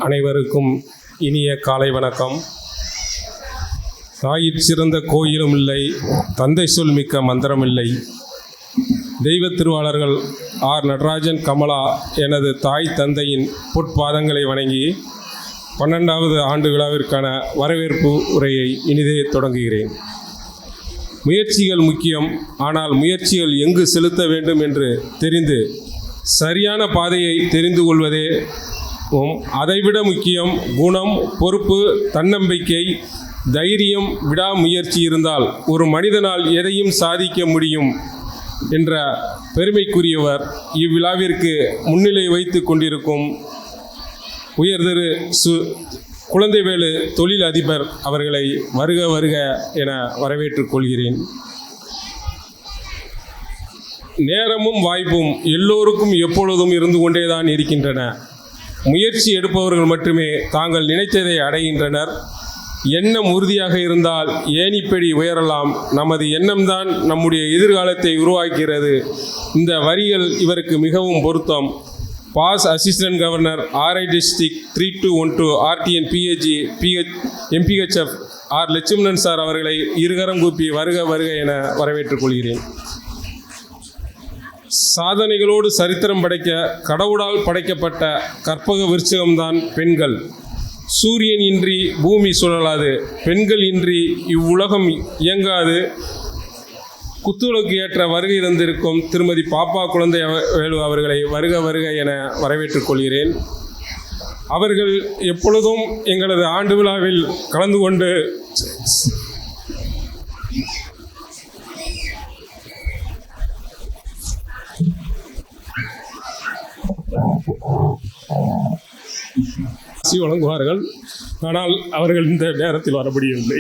அனைவருக்கும் இனிய காலை வணக்கம். தாயிற் சிறந்த கோயிலும் இல்லை, தந்தை சொல் மிக்க மந்திரம் இல்லை. தெய்வ திருவாளர்கள் ஆர் நடராஜன் கமலா எனது தாய் தந்தையின் பொற்பாதங்களை வணங்கி 12வது ஆண்டு விழாவிற்கான வரவேற்பு உரையை இனிதே தொடங்குகிறேன். முயற்சிகள் முக்கியம், ஆனால் முயற்சிகள் எங்கு செலுத்த வேண்டும் என்று தெரிந்து சரியான பாதையை தெரிந்து கொள்வதே அதைவிட முக்கியம். குணம், பொறுப்பு, தன்னம்பிக்கை, தைரியம், விடாமுயற்சி இருந்தால் ஒரு மனிதனால் எதையும் சாதிக்க முடியும் என்ற பெருமைக்குரியவர் இவ்விழாவிற்கு முன்னிலை வைத்து கொண்டிருக்கும் உயர்திரு குழந்தைவேலு தொழில் அதிபர் அவர்களை வருக வருக என வரவேற்றுக் கொள்கிறேன். நேரமும் வாய்ப்பும் எல்லோருக்கும் எப்பொழுதும் இருந்து கொண்டேதான் இருக்கின்றன. முயற்சி எடுப்பவர்கள் மட்டுமே தாங்கள் நினைத்ததை அடைகின்றனர். எண்ணம் உறுதியாக இருந்தால் ஏணிப்படி உயரலாம். நமது எண்ணம்தான் நம்முடைய எதிர்காலத்தை உருவாக்குகிறது. இந்த வரிகள் இவருக்கு மிகவும் பொருத்தம். Past assistant governor RI district 3212 RTN PHG MPHF R Lakshmanan sir அவர்களை இருகரம் கூப்பி வருக வருக என வரவேற்றுக் கொள்கிறேன். சாதனைகளோடு சரித்திரம் படைக்க கடவுளால் படைக்கப்பட்ட கற்பக விருட்சகம்தான் பெண்கள். சூரியன் இன்றி பூமி சுழலாது, பெண்கள் இன்றி இவ்வுலகம் இயங்காது. குத்துவிளக்கு ஏற்ற வருகை தந்திருக்கும் திருமதி பாப்பா குழந்தைவேலு அவர்களை வருக வருக என வரவேற்றுக் கொள்கிறேன். அவர்கள் எப்பொழுதும் எங்களது ஆண்டு விழாவில் கலந்து கொண்டு வழங்குவார்கள். ஆனால் அவர்கள் இந்த நேரத்தில் வர முடியவில்லை.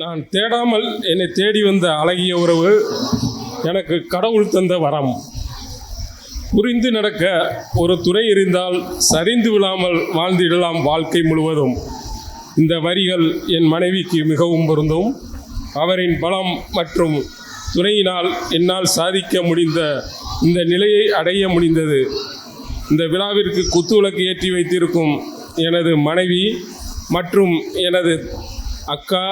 நான் தேடாமல் என்னை தேடி வந்த அழகிய உறவு எனக்கு கடவுள் தந்த வரம். புரிந்து நடக்க ஒரு துணை இருந்தால் சரிந்து விழாமல் வாழ்ந்திடலாம் வாழ்க்கை முழுவதும். இந்த வரிகள் என் மனைவிக்கு மிகவும் பொருந்தும். அவரின் பலம் மற்றும் துணையினால் என்னால் சாதிக்க முடிந்த இந்த நிலையை அடைய முடிந்தது. இந்த விழாவிற்கு குத்துவிளக்கு ஏற்றி வைத்திருக்கும் எனது மனைவி மற்றும் எனது அக்கா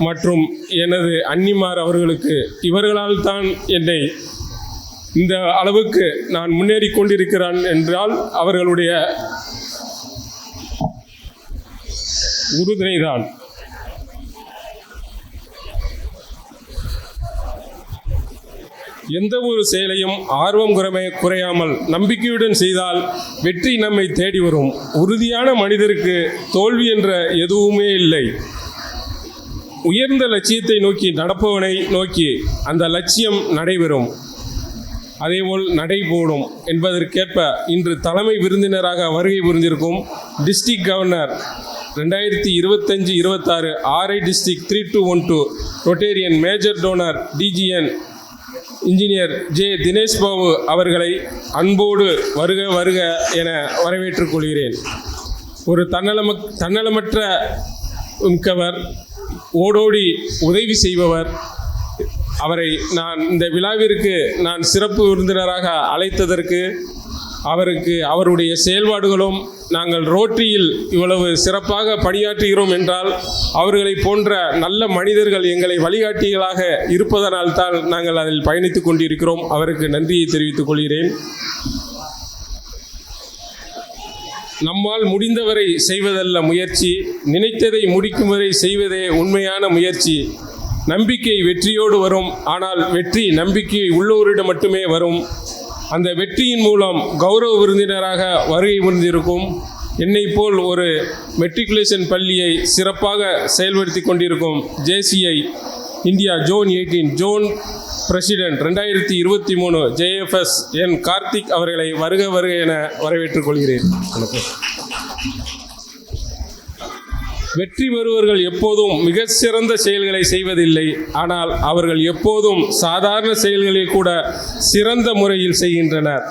மற்றும் எனது அன்னிமார் அவர்களுக்கு, இவர்களால் தான் என்னை இந்த அளவுக்கு நான் முன்னேறி கொண்டிருக்கிறேன் என்றால் அவர்களுடைய உறுதுணைதான். எந்த ஒரு செயலையும் ஆர்வம் குறையாமல் நம்பிக்கையுடன் செய்தால் வெற்றி நம்மை தேடி வரும். உறுதியான மனிதருக்கு தோல்வி என்ற எதுவுமே இல்லை. உயர்ந்த லட்சியத்தை நோக்கி நடப்பவனை நோக்கி அந்த லட்சியம் நடைபெறும், அதேபோல் நடைபோடும் என்பதற்கேற்ப இன்று தலைமை விருந்தினராக வருகை புரிந்திருக்கும் district governor 2025-26 RI district 3212 Rotarian major toner DGN engineer J. Dinesh Babu அவர்களை அன்போடு வருக வருக என வரவேற்றுக் கொள்கிறேன். ஒரு தன்னலமற்ற மிக்கவர், ஓடோடி உதவி செய்பவர். அவரை நான் இந்த விழாவிற்கு நான் சிறப்பு விருந்தினராக அழைத்ததற்கு அவருடைய செயல்பாடுகளும், நாங்கள் ரோட்டரியில் இவ்வளவு சிறப்பாக பணியாற்றுகிறோம் என்றால் அவர்களை போன்ற நல்ல மனிதர்கள் எங்களை வழிகாட்டிகளாக இருப்பதனால் தான் நாங்கள் அதில் பயணித்துக் கொண்டிருக்கிறோம். அவருக்கு நன்றியை தெரிவித்துக் கொள்கிறேன். நம்மால் முடிந்தவரை செய்வதல்ல முயற்சி, நினைத்ததை முடிக்கும் வரை செய்வதே உண்மையான முயற்சி. நம்பிக்கை வெற்றியோடு வரும், ஆனால் வெற்றி நம்பிக்கை உள்ளோரிடம் மட்டுமே வரும். அந்த வெற்றியின் மூலம் கௌரவ விருந்தினராக வருகை புரிந்திருக்கும் என்னை போல் ஒரு மெட்ரிகுலேஷன் பள்ளியை சிறப்பாக செயல்படுத்தி கொண்டிருக்கும் JCI India zone 18 zone president 2023 JFS N Karthik அவர்களை வருக வருக என வரவேற்றுக் கொள்கிறேன். வெற்றி பெறுவர்கள் எப்போதும் மிக சிறந்த செயல்களை செய்வதில்லை, ஆனால் அவர்கள் எப்போதும் சாதாரண செயல்களில் கூட சிறந்த முறையில் செய்கின்றனர்.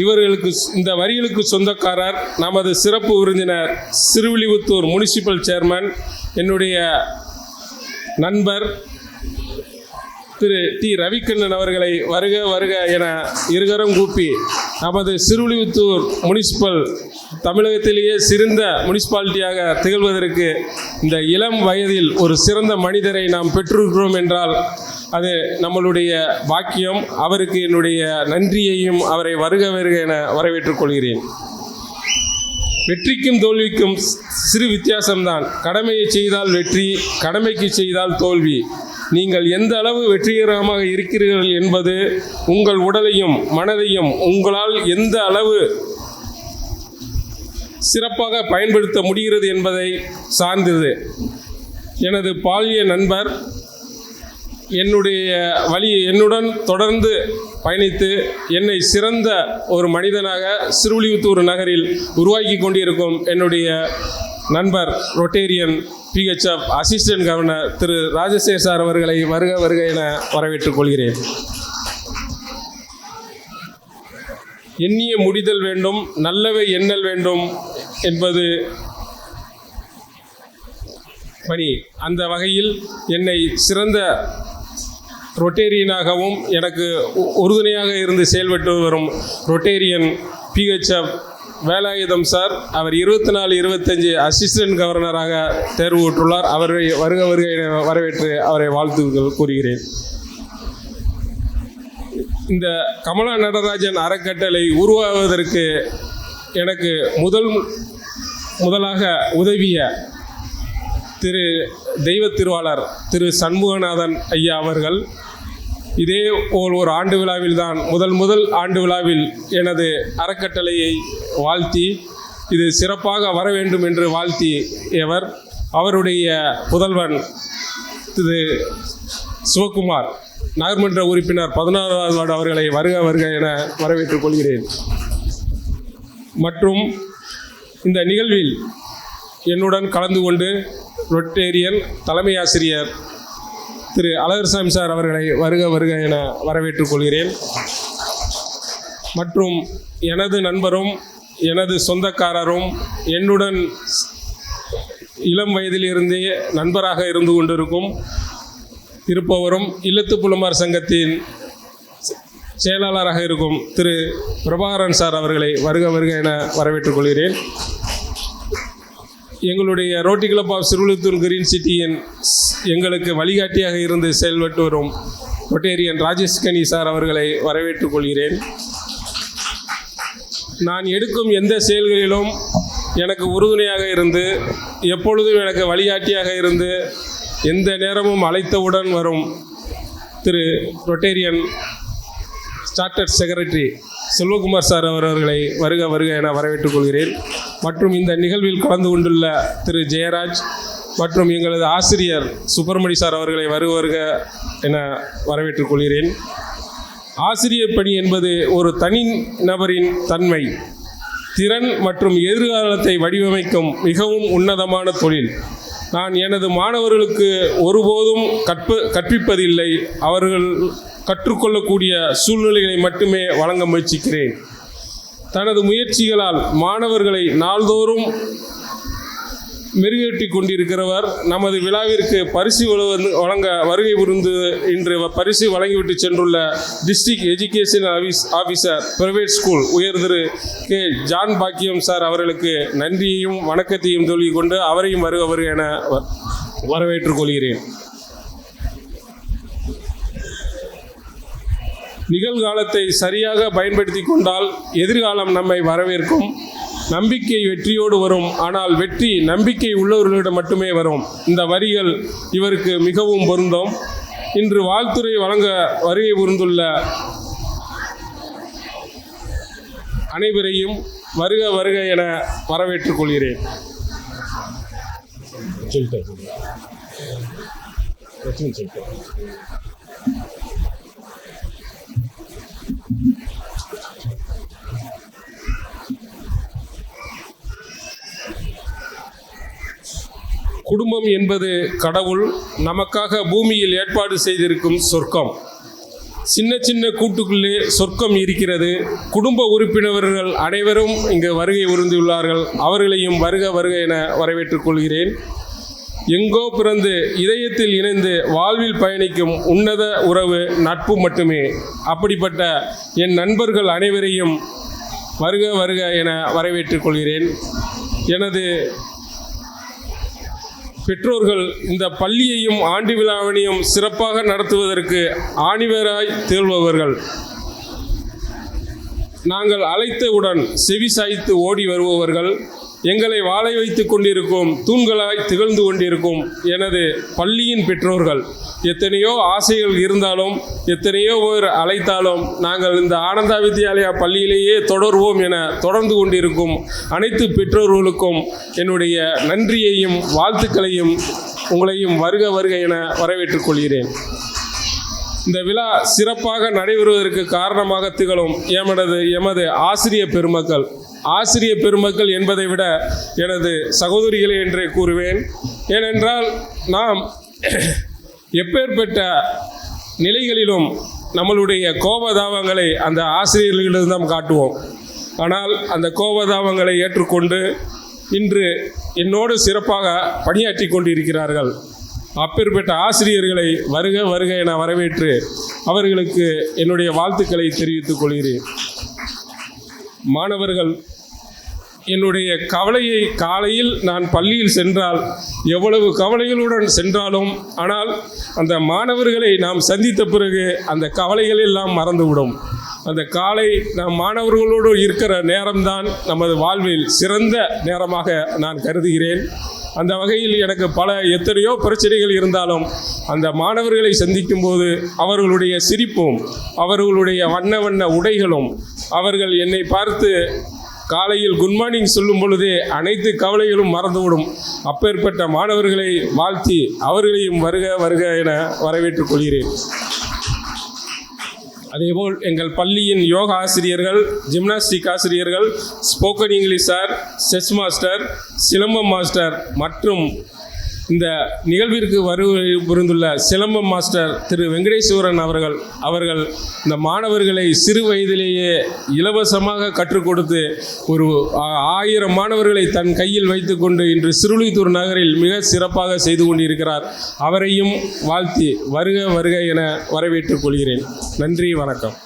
இவர்களுக்கு இந்த வரிகளுக்கு சொந்தக்காரர் நமது சிறப்பு விருந்தினர் சிறுவில்லிபுத்தூர் முனிசிபல் சேர்மன், என்னுடைய நண்பர் திரு டி ரவிக்கண்ணன் அவர்களை வருக வருக என இருகரம் கூப்பி நமது சிறுவில்லிபுத்தூர் முனிசிபல் தமிழகத்திலேயே சிறந்த முனிசிபாலிட்டியாக திகழ்வதற்கு இந்த இளம் வயதில் ஒரு சிறந்த மனிதரை நாம் பெற்றிருக்கிறோம் என்றால் அது நம்மளுடைய பாக்கியம். அவருக்கு என்னுடைய நன்றியையும் அவரை வருக வருக என வரவேற்றுக் கொள்கிறேன். வெற்றிக்கும் தோல்விக்கும் சிறு வித்தியாசம்தான். கடமையை செய்தால் வெற்றி, கடமைக்கு செய்தால் தோல்வி. நீங்கள் எந்த அளவு வெற்றிகரமாக இருக்கிறீர்கள் என்பது உங்கள் உடலையும் மனதையும் உங்களால் எந்த அளவு சிறப்பாக பயன்படுத்த முடிகிறது என்பதை சார்ந்தது. எனது பாலிய நண்பர் என்னுடன் தொடர்ந்து பயணித்து என்னை சிறந்த ஒரு மனிதனாக சிறுவில்லிபுத்தூர் நகரில் உருவாக்கி கொண்டிருக்கும் என்னுடைய நண்பர் ரொட்டேரியன் PHF அசிஸ்டன்ட் கவர்னர் திரு ராஜசேகர் சார் அவர்களை வருக வருக என வரவேற்றுக் கொள்கிறேன். எண்ணிய முடிதல் வேண்டும், நல்லவை எண்ணல் வேண்டும் என்பது பணி. அந்த வகையில் என்னை சிறந்த ரொட்டேரியனாகவும் எனக்கு உறுதுணையாக இருந்து செயல்பட்டு வரும் ரொட்டேரியன் PHF வேலாயுதம் சார், அவர் 24-25 அசிஸ்டன்ட் கவர்னராக தேர்வு பெற்றுள்ளார். அவரை வருக வருக வரவேற்று அவரை வாழ்த்துக்கள் கூறுகிறேன். இந்த கமலா நடராஜன் அறக்கட்டளை உருவாவதற்கு எனக்கு முதலாக உதவிய திரு தெய்வ திருவாளர் திரு சண்முகநாதன் ஐயா அவர்கள் இதே ஒரு ஆண்டு விழாவில் தான் முதல் ஆண்டு விழாவில் எனது அறக்கட்டளையை வாழ்த்தி இது சிறப்பாக வர வேண்டும் என்று வாழ்த்தியவர். அவருடைய புதல்வன் திரு சிவகுமார் நகர்மன்ற உறுப்பினர் 16வது வார்டு அவர்களை வருக வருக என வரவேற்றுக் கொள்கிறேன். மற்றும் இந்த நிகழ்வில் என்னுடன் கலந்து கொண்டு ரொட்டேரியன் தலைமை ஆசிரியர் திரு அழகர்சாமி சார் அவர்களை வருக வருக என வரவேற்றுக் கொள்கிறேன். மற்றும் எனது நண்பரும் எனது சொந்தக்காரரும் என்னுடன் இளம் வயதிலிருந்தே நண்பராக இருந்து கொண்டிருக்கும் இருப்பவரும் இல்லத்து புலமார் சங்கத்தின் செயலாளராக இருக்கும் திரு பிரபாகரன் சார் அவர்களை வருக வருக என வரவேற்றுக் கொள்கிறேன். எங்களுடைய Rotary club of Srivilliputhur green சிட்டியின் எங்களுக்கு வழிகாட்டியாக இருந்து செயல்பட்டு வரும் ரொட்டேரியன் ராஜேஷ் கனி சார் அவர்களை வரவேற்றுக் கொள்கிறேன். நான் எடுக்கும் எந்த செயல்களிலும் எனக்கு உறுதுணையாக இருந்து எப்பொழுதும் எனக்கு வழிகாட்டியாக இருந்து எந்த நேரமும் அழைத்தவுடன் வரும் Thiru Rotarian started secretary Selvakumar sir அவர்களை வருக வருக என வரவேற்றுக் கொள்கிறேன். மற்றும் இந்த நிகழ்வில் கலந்து கொண்டுள்ள திரு ஜெயராஜ் மற்றும் எங்களது ஆசிரியர் சுப்பிரமணி சார் அவர்களை வருக வருக என வரவேற்றுக் கொள்கிறேன். ஆசிரியர் பணி என்பது ஒரு தனி நபரின் தன்மை, திறன் மற்றும் எதிர்காலத்தை வடிவமைக்கும் மிகவும் உன்னதமான தொழில். நான் எனது மாணவர்களுக்கு ஒருபோதும் கற்பிப்பதில்லை, அவர்கள் கற்றுக்கொள்ளக்கூடிய சூழ்நிலைகளை மட்டுமே வழங்க முயற்சிக்கிறேன். தனது முயற்சிகளால் மாணவர்களை நாள்தோறும் மெருகேற்றி கொண்டிருக்கிறவர் நமது விழாவிற்கு பரிசு வழங்க வருகை புரிந்து இன்று பரிசு வழங்கிவிட்டு சென்றுள்ள district education officer private school உயர் திரு கே ஜான் பாக்கியம் சார் அவர்களுக்கு நன்றியையும் வணக்கத்தையும் சொல்லிக் கொண்டு அவரையும் வருக வருக என வரவேற்றுக் கொள்கிறேன். நிகழ்காலத்தை சரியாக பயன்படுத்தி கொண்டால் எதிர்காலம் நம்மை வரவேற்கும். நம்பிக்கை வெற்றியோடு வரும், ஆனால் வெற்றி நம்பிக்கை உள்ளவர்களிடம் மட்டுமே வரும். இந்த வரிகள் இவருக்கு மிகவும் பொருந்தும். இன்று வாழ்த்துரை வழங்க வருகை புரிந்துள்ள அனைவரையும் வருக வருக என வரவேற்றுக் கொள்கிறேன். குடும்பம் என்பது கடவுள் நமக்காக பூமியில் ஏற்பாடு செய்திருக்கும் சொர்க்கம். சின்ன சின்ன கூட்டுக்குள்ளே சொர்க்கம் இருக்கிறது. குடும்ப உறுப்பினர்கள் அனைவரும் இங்கு வருகை புரிந்துள்ளார்கள். அவர்களையும் வருக வருக என வரவேற்றுக் கொள்கிறேன். எங்கோ பிறந்து இதயத்தில் இணைந்து வாழ்வில் பயணிக்கும் உன்னத உறவு நட்பு மட்டுமே. அப்படிப்பட்ட என் நண்பர்கள் அனைவரையும் வருக வருக என வரவேற்றுக் கொள்கிறேன். எனது பெற்றோர்கள் இந்த பள்ளியையும் ஆண்டு விழாவினையும் சிறப்பாக நடத்துவதற்கு ஆணிவேராய் திகழ்பவர்கள். நாங்கள் அழைத்தவுடன் செவி சாய்த்து ஓடி வருபவர்கள். எங்களை வாழ வைத்து கொண்டிருக்கும் தூண்களாய் திகழ்ந்து கொண்டிருக்கும் எனது பள்ளியின் பெற்றோர்கள். எத்தனையோ ஆசைகள் இருந்தாலும் எத்தனையோ பேர் அழைத்தாலும் நாங்கள் இந்த ஆனந்தா வித்யாலயா பள்ளியிலேயே தொடர்வோம் என தொடர்ந்து கொண்டிருக்கும் அனைத்து பெற்றோர்களுக்கும் என்னுடைய நன்றியையும் வாழ்த்துக்களையும் உங்களையும் வருக வருக என வரவேற்றுக் கொள்கிறேன். இந்த விழா சிறப்பாக நடைபெறுவதற்கு காரணமாக திகழும் எமது ஆசிரிய பெருமக்கள் என்பதை விட எனது சகோதரிகளே என்றே கூறுவேன். ஏனென்றால் நாம் எப்பேற்பட்ட நிலைகளிலும் நம்மளுடைய கோபதாபங்களை அந்த ஆசிரியர்களிடம் காட்டுவோம். ஆனால் அந்த கோபதாபங்களை ஏற்றுக்கொண்டு இன்று என்னோடு சிறப்பாக பணியாற்றி கொண்டிருக்கிறார்கள். அப்பேற்பட்ட ஆசிரியர்களை வருக வருக என வரவேற்று அவர்களுக்கு என்னுடைய வாழ்த்துக்களை தெரிவித்துக் கொள்கிறேன். மாணவர்கள், என்னுடைய கவலையை காலையில் நான் பள்ளியில் சென்றால் எவ்வளவு கவலைகளுடன் சென்றாலும் ஆனால் அந்த மாணவர்களை நாம் சந்தித்த பிறகு அந்த கவலைகள் எல்லாம் மறந்துவிடும். அந்த காலை நாம் மாணவர்களோடு இருக்கிற நேரம்தான் நமது வாழ்வில் சிறந்த நேரமாக நான் கருதுகிறேன். அந்த வகையில் எனக்கு எத்தனையோ பிரச்சனைகள் இருந்தாலும் அந்த மாணவர்களை சந்திக்கும் போது அவர்களுடைய சிரிப்பும் அவர்களுடைய வண்ண வண்ண உடைகளும் அவர்கள் என்னை பார்த்து காலையில் குட் மார்னிங் சொல்லும் பொழுதே அனைத்து கவலைகளும் மறந்துவிடும். அப்பேற்பட்ட மாணவர்களை வாழ்த்தி அவர்களையும் வருக வருக என வரவேற்றுக் கொள்கிறேன். அதேபோல் எங்கள் பள்ளியின் யோகா ஆசிரியர்கள், ஜிம்னாஸ்டிக் ஆசிரியர்கள், spoken English sir, chess master, silambam master மற்றும் இந்த நிகழ்விற்கு வருகை புரிந்துள்ள சிலம்பம் மாஸ்டர் திரு வெங்கடேஸ்வரன் அவர்கள் இந்த மாணவர்களை சிறு வயதிலேயே இலவசமாக கற்றுக் கொடுத்து ஒரு 1000 மாணவர்களை தன் கையில் வைத்துக்கொண்டு இன்று சிறுவில்லிபுத்தூர் நகரில் மிக சிறப்பாக செய்து கொண்டிருக்கிறார். அவரையும் வாழ்த்தி வருக வருக என வரவேற்றுக் கொள்கிறேன். நன்றி, வணக்கம்.